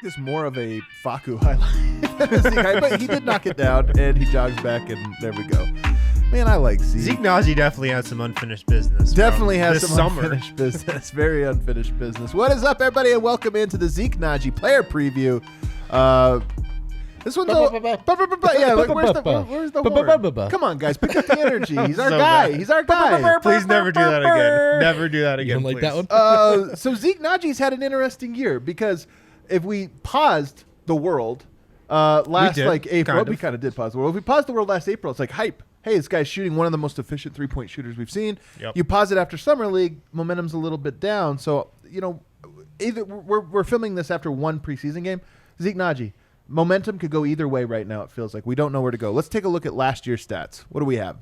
Is more of a Faku highlight than a Zeke highlight, but he did knock it down, and he jogs back, and there we go. Man, I like Zeke. Zeke Nnaji definitely has some unfinished business. Definitely has some summer. unfinished business. Very unfinished business. What is up, everybody, and welcome into the Zeke Nnaji player preview. This one's where's the horn? Come on, guys, pick up the energy. He's our guy. He's our guy. Please never do that again. Never do that again. You don't like please. that one? So Zeke Nnaji's had an interesting year because if we paused the world last April, we kind of did pause the world. If we paused the world last April, it's like hype. Hey, this guy's shooting one of the most efficient three-point shooters we've seen. Yep. You pause it after Summer League, momentum's a little bit down. So, either we're filming this after one preseason game. Zeke Nnaji, momentum could go either way right now, it feels like. We don't know where to go. Let's take a look at last year's stats. What do we have?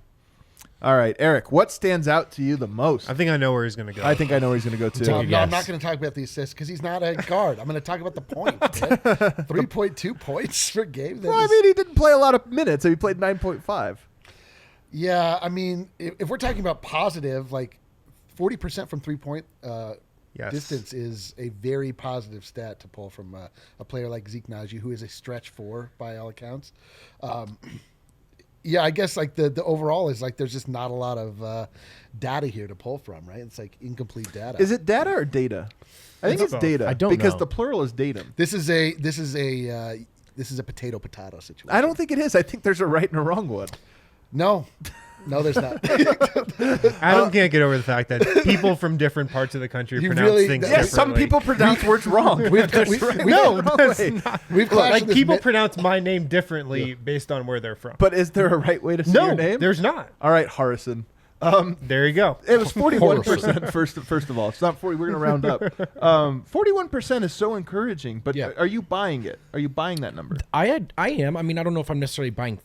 All right, Eric, what stands out to you the most? I think I know where he's going to go. I think I know where he's going to go, too. Take a No, guess. I'm not going to talk about the assists because he's not a guard. I'm going to talk about the point. Right? 3.2 points per game. Well, I mean, he didn't play a lot of minutes. So he played 9.5. Yeah, I mean, if we're talking about positive, like 40% from three-point distance is a very positive stat to pull from a player like Zeke Nnaji, who is a stretch four by all accounts. Yeah, I guess like the overall is like there's just not a lot of data here to pull from, right? It's like incomplete data. Is it data or data? I think it's both. data. I don't because know. the plural is datum. This is a potato situation. I don't think it is. I think there's a right and a wrong one. No, there's not. Adam can't get over the fact that people from different parts of the country You pronounce really- things Yeah, Yes, some differently. people pronounce words wrong. We've No, that's not. We've clashed Like in this people mi- pronounce my name differently based on where they're from. But is there a right way to say no, your name? there's not. All right, Harrison. There you go. It was 41% first of all. It's not 40. We're going to round up. 41% is so encouraging, but Yeah. are you buying it? Are you buying that number? I am. I mean, I don't know if I'm necessarily buying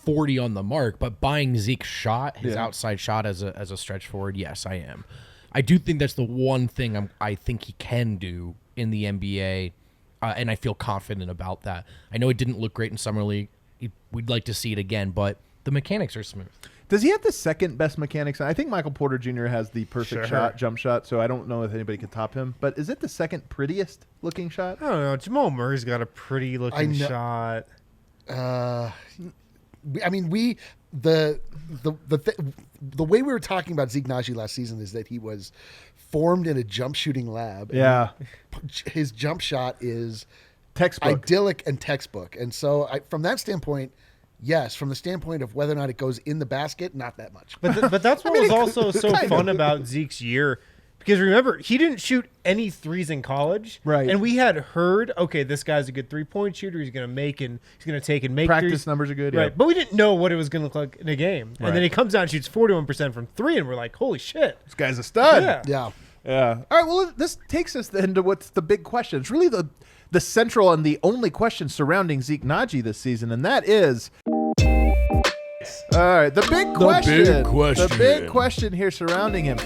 40 on the mark, but buying Zeke's shot, his outside shot as a stretch forward, yes, I am. I do think that's the one thing I think he can do in the NBA, and I feel confident about that. I know it didn't look great in Summer League. We'd like to see it again, but the mechanics are smooth. Does he have the second best mechanics? I think Michael Porter Jr. has the perfect Sure. jump shot, so I don't know if anybody can top him. But is it the second prettiest looking shot? I don't know. Jamal Murray's got a pretty looking know- shot. I mean, the way we were talking about Zeke Nnaji last season is that he was formed in a jump shooting lab. and Yeah. his jump shot is Textbook. idyllic and textbook. And so, from that standpoint, yes. From the standpoint of whether or not it goes in the basket, not that much. But that's what mean, was it also could- so kind fun of. about Zeke's year. Because remember, he didn't shoot any threes in college. Right. And we had heard, okay, this guy's a good three-point shooter. He's going to make and he's going to take and make Practice threes. numbers are good. Right. Yeah. But we didn't know what it was going to look like in a game. Right. And then he comes out and shoots 41% from three, and we're like, holy shit. This guy's a stud. Yeah. Yeah. Yeah. All right. Well, this takes us then to what's the big question. It's really the central and the only question surrounding Zeke Nnaji this season, and that is. All right, the big question here surrounding him.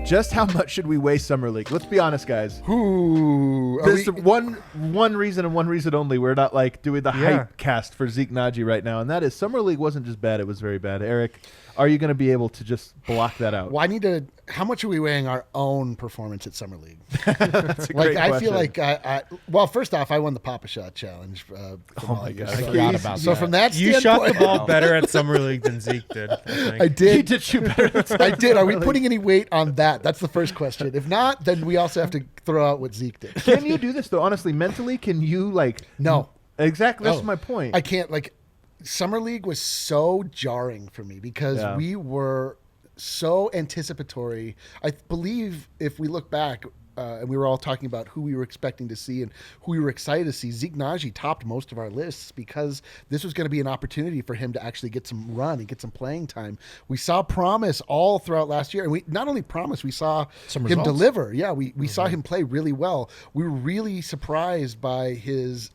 Just how much should we weigh Summer League? Let's be honest, guys. Ooh, are There's we- one reason and one reason only. We're not like doing the Yeah. hype cast for Zeke Nnaji right now, and that is Summer League wasn't just bad; it was very bad. Eric, are you going to be able to just block that out? well, I need to. How much are we weighing our own performance at Summer League? That's a Like, great I feel question. like well, first off, I won the Papa Shot challenge. Oh From my God. I So, forgot about so that. from that You standpoint, shot the ball better at Summer League than Zeke did, I think. I He did. did shoot better than I did. Are we Summer League. putting any weight on that? That's the first question. If not, then we also have to throw out what Zeke did. Can you do this though? Honestly, mentally, can you like? No. Exactly. That's Oh. my point. I can't. Like, Summer League was so jarring for me because Yeah. we were so anticipatory. I believe if we look back, and we were all talking about who we were expecting to see and who we were excited to see, Zeke Nnaji topped most of our lists because this was going to be an opportunity for him to actually get some run and get some playing time. We saw promise all throughout last year, and we not only promise, we saw Some him results. deliver. Yeah, we saw him play really well. We were really surprised by his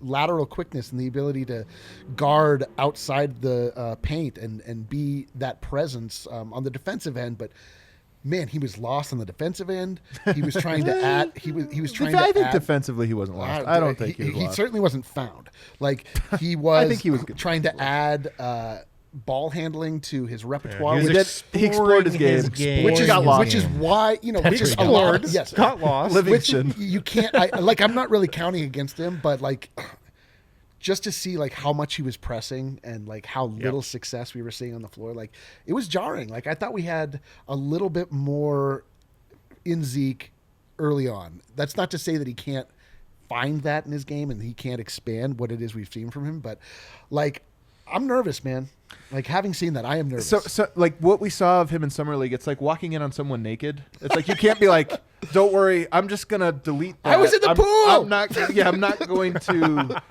lateral quickness and the ability to guard outside the paint and be that presence on the defensive end, but man, he was lost on the defensive end. He was trying to add. He was trying I to think add. defensively he wasn't lost. I don't think he was he lost. certainly wasn't found. Like he was. I think he was good. trying to add ball handling to his repertoire, he explored his game. which got lost. is why That's which is true. a lot. Yes, got lost. Livingston. Which you can't. I'm not really counting against him, but like, just to see like how much he was pressing and like how little success we were seeing on the floor, like it was jarring. Like I thought we had a little bit more in Zeke early on. That's not to say that he can't find that in his game and he can't expand what it is we've seen from him, but like I'm nervous, man. Like having seen that, I am nervous. So like what we saw of him in Summer League, it's like walking in on someone naked. It's like you can't be like, don't worry, I'm just gonna delete that. I was in the pool. I'm not going to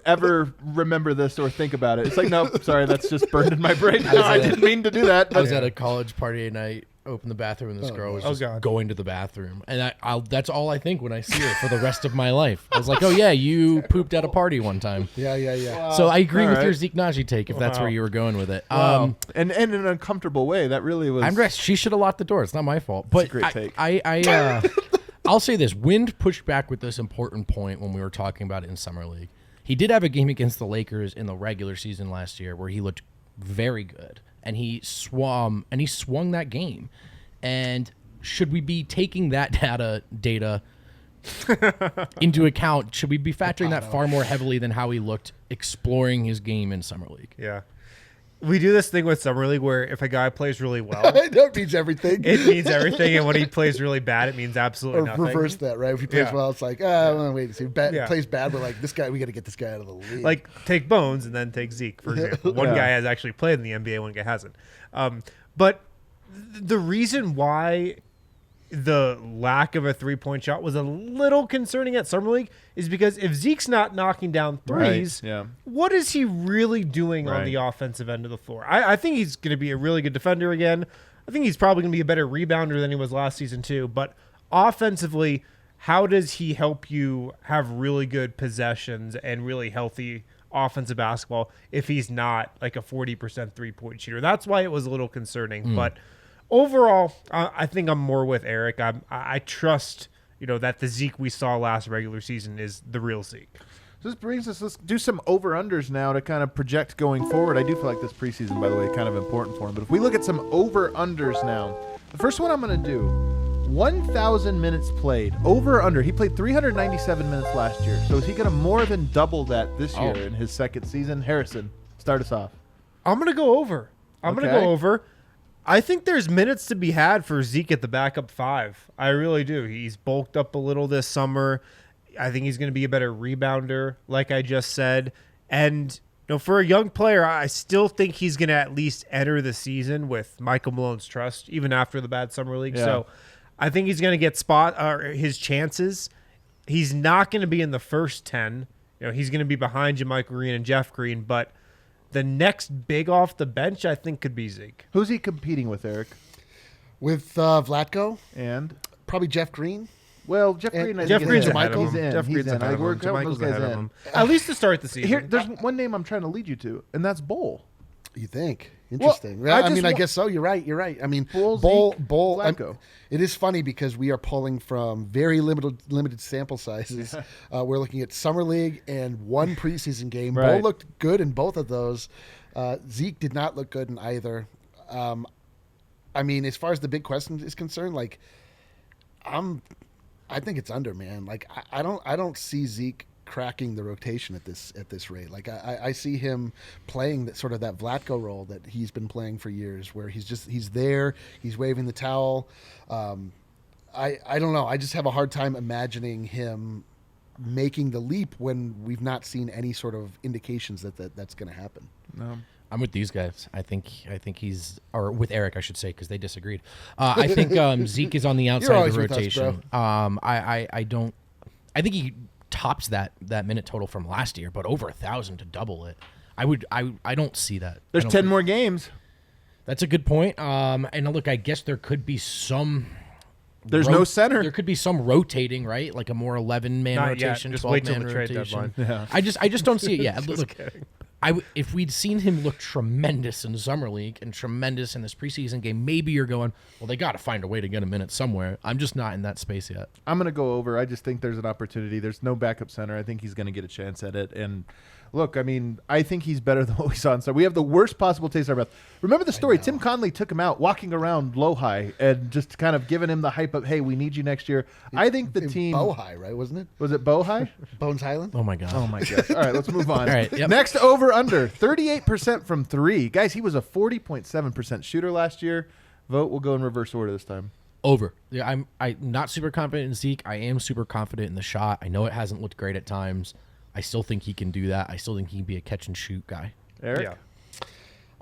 ever remember this or think about it. It's like, no, sorry, that's just burned in my brain. No, I didn't mean to do that. I was at a college party and I opened the bathroom and this girl was just going to the bathroom. And that's all I think when I see her for the rest of my life. I was like, oh yeah, you pooped at a party one time. Yeah. Wow. So I agree All with right. your Zeke Nnaji take if that's where you were going with it. And in an uncomfortable way, that really was. She should have locked the door. It's not my fault. But a great take. I'll say this. Wind pushed back with this important point when we were talking about it in Summer League. He did have a game against the Lakers in the regular season last year where he looked very good. And he swung that game. And should we be taking that data into account? Should we be factoring that far more heavily than how he looked exploring his game in Summer League? Yeah. We do this thing with Summer League where if a guy plays really well, that means everything. it means everything, and when he plays really bad, it means absolutely Or nothing. reverse that, right? If he plays well, it's like, wait, see, plays bad, but like this guy, we got to get this guy out of the league. Like take Bones and then take Zeke, for example. One guy has actually played in the NBA, one guy hasn't. But the reason why the lack of a three-point shot was a little concerning at Summer League is because if Zeke's not knocking down threes, what is he really doing on the offensive end of the floor? I think he's going to be a really good defender again. I think he's probably going to be a better rebounder than he was last season too. But offensively, how does he help you have really good possessions and really healthy offensive basketball if he's not like a 40% three-point shooter? That's why it was a little concerning. But overall, I think I'm more with Eric. I trust, that the Zeke we saw last regular season is the real Zeke. So this brings us, let's do some over-unders now to kind of project going forward. I do feel like this preseason, by the way, kind of important for him. But if we look at some over-unders now, the first one I'm going to do, 1,000 minutes played, over-under. He played 397 minutes last year. So is he going to more than double that this year in his second season? Harrison, start us off. I'm going to go over. I think there's minutes to be had for Zeke at the backup five. I really do. He's bulked up a little this summer. I think he's going to be a better rebounder, like I just said. And for a young player, I still think he's going to at least enter the season with Michael Malone's trust, even after the bad Summer League. Yeah. So I think he's going to get his chances. He's not going to be in the first 10. He's going to be behind Jermichael Green and Jeff Green, but the next big off the bench, I think, could be Zeke. Who's he competing with, Eric? With Vlatko and probably Jeff Green. Well, Jeff Green, Jeff Green's ahead of him. He's in. Jeff Green's ahead of him. Jermichael's ahead of him. At least to start the season. Here, there's one name I'm trying to lead you to, and that's Bull. You think? Interesting. Well, I guess so. You're right. I mean, Bull. Vlatko. It is funny because we are pulling from very limited sample sizes. We're looking at Summer League and one preseason game. Right. Bull looked good in both of those. Zeke did not look good in either. I mean, as far as the big question is concerned, like, I think it's under, man. Like, I don't see Zeke cracking the rotation at this rate. Like I see him playing that sort of that Vlatko role that he's been playing for years, where he's there, he's waving the towel. I don't know. I just have a hard time imagining him making the leap when we've not seen any sort of indications that's going to happen. No. I'm with these guys. I think he's, or with Eric, I should say, because they disagreed. I think Zeke is on the outside of the rotation. I think he tops that minute total from last year, but over 1,000 to double it. I don't see that. There's 10 more games. That's a good point. And look, I guess there could be some. There's no center. There could be some rotating, right? Like a more 11-man rotation, 12-man rotation. Trade deadline. Yeah. I just don't see it yet. Look, If we'd seen him look tremendous in Summer League and tremendous in this preseason game, maybe you're going, well, they got to find a way to get a minute somewhere. I'm just not in that space yet. I'm going to go over. I just think there's an opportunity. There's no backup center. I think he's going to get a chance at it. And look, I mean, I think he's better than what we saw in Summer. We have the worst possible taste in our mouth. Remember the story? Tim Conley took him out, walking around low-high, and just kind of giving him the hype of, hey, we need you next year. I think the team... Bohigh, right? Wasn't it? Was it Bohigh? Bones Highland? Oh, my God. Oh, my gosh. All right, let's move on. All right, yep. Next over-under, 38% from 3. Guys, he was a 40.7% shooter last year. Vote will go in reverse order this time. Over. Yeah, I'm not super confident in Zeke. I am super confident in the shot. I know it hasn't looked great at times. I still think he can do that. I still think he can be a catch-and-shoot guy. Eric? Yeah.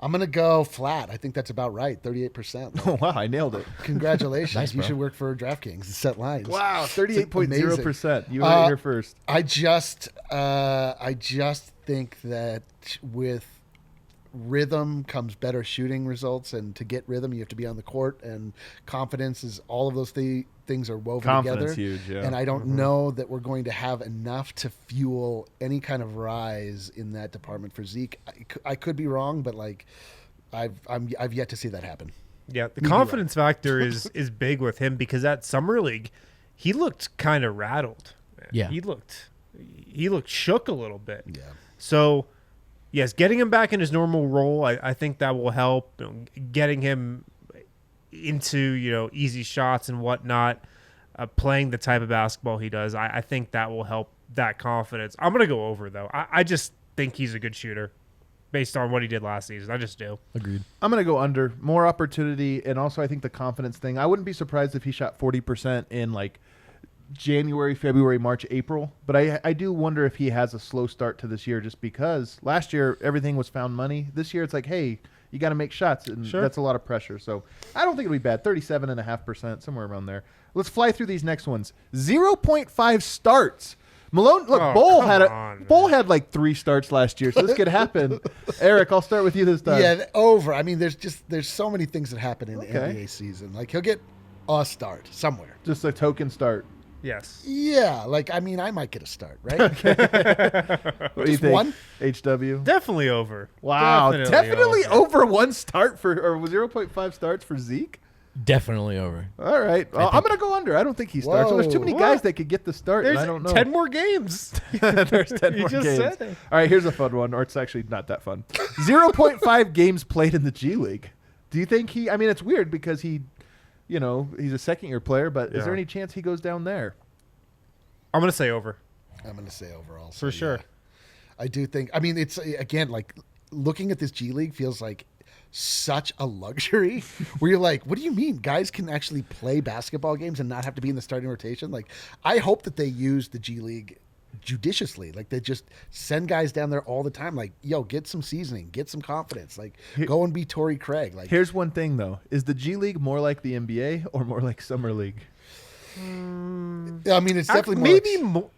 I'm going to go flat. I think that's about right, 38%. Oh, wow, I nailed it. Congratulations. Nice, you bro. should work for DraftKings and set lines. Wow, 38.0%. You Amazing. heard it here first. I just think that with rhythm comes better shooting results, and to get rhythm you have to be on the court, and confidence is all of those things are woven Confidence together. huge, yeah. And I don't know that we're going to have enough to fuel any kind of rise in that department for Zeke. I could be wrong, but like I've yet to see that happen. Yeah, the confidence factor is big with him because at Summer League, he looked kind of rattled. Man. Yeah. He looked shook a little bit. Yeah. So, yes, getting him back in his normal role, I think that will help. You know, getting him into, easy shots and whatnot, playing the type of basketball he does, I think that will help that confidence. I'm going to go over, though. I just think he's a good shooter based on what he did last season. I just do. Agreed. I'm going to go under. More opportunity, and also I think the confidence thing. I wouldn't be surprised if he shot 40% in, like, January, February, March, April. But I do wonder if he has a slow start to this year just because last year everything was found money. This year it's like, hey, you got to make shots, and that's a lot of pressure. So I don't think it'll be bad. 37.5%, somewhere around there. Let's fly through these next ones. 0.5 starts. Malone, look, Bull had like 3 starts last year, so this could happen. Eric, I'll start with you this time. Yeah, over. I mean, there's so many things that happen in the NBA season. Like he'll get a start somewhere. Just a token start. Yes. Yeah, like I mean, I might get a start, right? What do you think? One? HW? Definitely over. Wow, definitely over 1 start or 0.5 starts for Zeke? Definitely over. All right. Well, I'm going to go under. I don't think he starts. So there's too many guys that could get the start, and I don't know. 10 more games. There's 10 more just games. said it. All right, here's a fun one, or it's actually not that fun. 0.5 games played in the G League. Do you think I mean, it's weird because he's a second-year player, but is there any chance he goes down there? I'm going to say over. I'm going to say over also. For sure. Yeah. I do think, I mean, it's, again, like, looking at this G League feels like such a luxury where you're like, what do you mean? Guys can actually play basketball games and not have to be in the starting rotation? Like, I hope that they use the G League judiciously. Like, they just send guys down there all the time. Like, yo, get some seasoning, get some confidence. Like, go and be Torrey Craig. Like, here's one thing, though. Is the G League more like the NBA or more like Summer League? I mean, it's definitely more.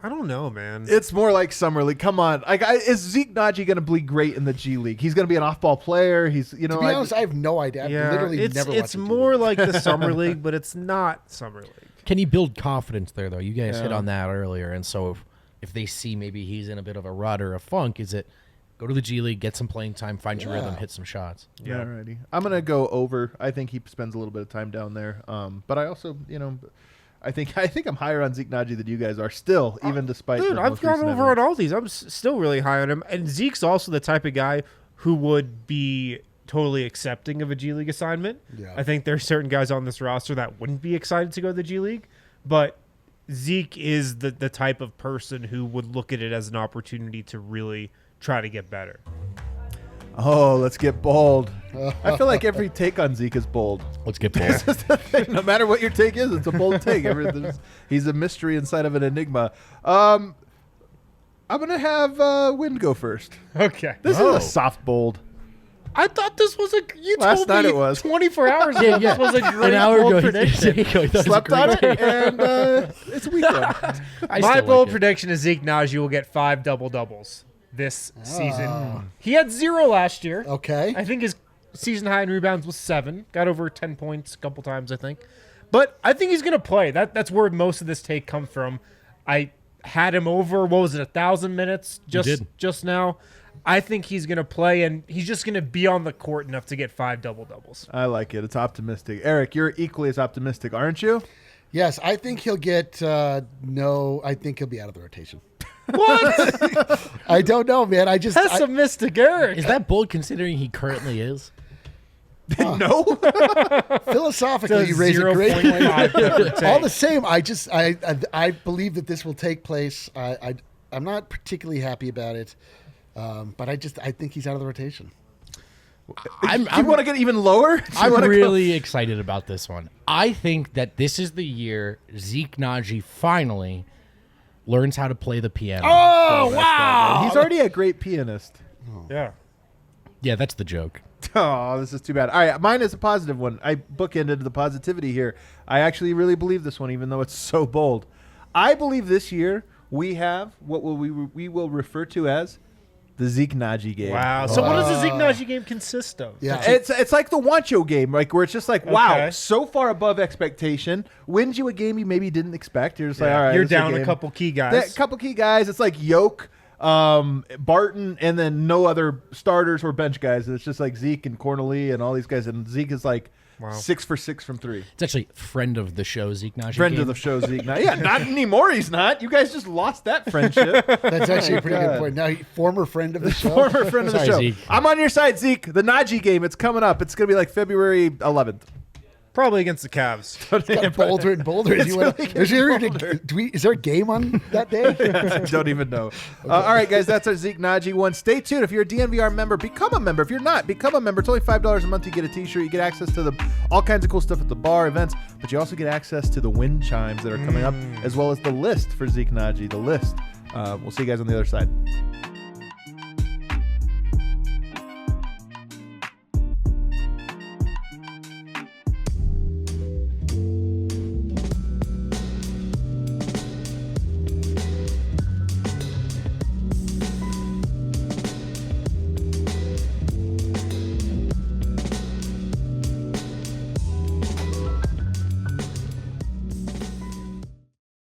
I don't know, man. It's more like Summer League. Come on. Is Zeke Nnaji going to be great in the G League? He's going to be an off-ball player. He's, to be honest, I have no idea. I've literally never watched It's more like the Summer League, but it's not Summer League. Can you build confidence there, though? You guys hit on that earlier. And so if they see maybe he's in a bit of a rut or a funk, is it go to the G League, get some playing time, find your rhythm, hit some shots? Yeah. Alrighty. I'm going to go over. I think he spends a little bit of time down there. But I also, I think I'm higher on Zeke Nnaji than you guys are still, even despite. Dude, the I've most gone recent over on evidence. all these. I'm still really high on him. And Zeke's also the type of guy who would be totally accepting of a G League assignment. Yeah. I think there's certain guys on this roster that wouldn't be excited to go to the G League, but Zeke is the type of person who would look at it as an opportunity to really try to get better. Oh, let's get bold. I feel like every take on Zeke is bold. Let's get bold. No matter what your take is, it's a bold take. He's a mystery inside of an enigma. I'm going to have Wind go first. Okay. This is a soft bold. I thought this was Last told night me it was. 24 hours ago this was a great An hour bold ago, prediction. Slept on it, and it's a weekend. My bold prediction is Zeke Nnaji will get 5 double-doubles this season. He had 0 last year. Okay. I think his season high in rebounds was 7. Got over 10 points a couple times, I think. But I think he's going to play. That's where most of this take comes from. I had him over, what was it, 1,000 minutes just now. I think he's going to play, and he's just going to be on the court enough to get 5 double-doubles. I like it. It's optimistic. Eric, you're equally as optimistic, aren't you? Yes, I think he'll get I think he'll be out of the rotation. What? I don't know, man. Pessimistic Eric. Is that bold considering he currently is? No. Philosophically, you raise a great point. All the same, I believe that this will take place. I'm not particularly happy about it, but I think he's out of the rotation. You want to get even lower? I'm really excited about this one. I think that this is the year Zeke Nnaji finally learns how to play the piano. Oh, wow. He's already a great pianist. Yeah. Yeah, that's the joke. Oh, this is too bad. All right, mine is a positive one. I bookended the positivity here. I actually really believe this one, even though it's so bold. I believe this year we have what we will refer to as the Zeke Nnaji game. Wow. So what does the Zeke Nnaji game consist of? Yeah. It's like the Wancho game, like where it's just like, wow, Okay. so far above expectation. Wins you a game you maybe didn't expect. You're just like, all right, You're this is down a game. couple key guys. A couple key guys. It's like Yoke, Barton, and then no other starters or bench guys. It's just like Zeke and Cornelie and all these guys. And Zeke is like 6 for 6 from 3. It's actually friend of the show, Zeke Nnaji. Friend of the show, Zeke Nnaji. Yeah, not anymore. He's not. You guys just lost that friendship. That's actually a pretty good point. Now, former friend of the show. Former friend of the Sorry, show. Zeke. I'm on your side, Zeke. The Nnaji game. It's coming up. It's going to be like February 11th. Probably against the Cavs. Got bolder and bolder. It's really getting bolder. Is there a game on that day? Don't even know. All right, guys, that's our Zeke Nnaji one. Stay tuned. If you're a DNVR member, become a member. If you're not, become a member. It's only $5 a month. You get a T-shirt. You get access to all kinds of cool stuff at the bar, events, but you also get access to the wind chimes that are coming up, as well as the list for Zeke Nnaji. The list. We'll see you guys on the other side.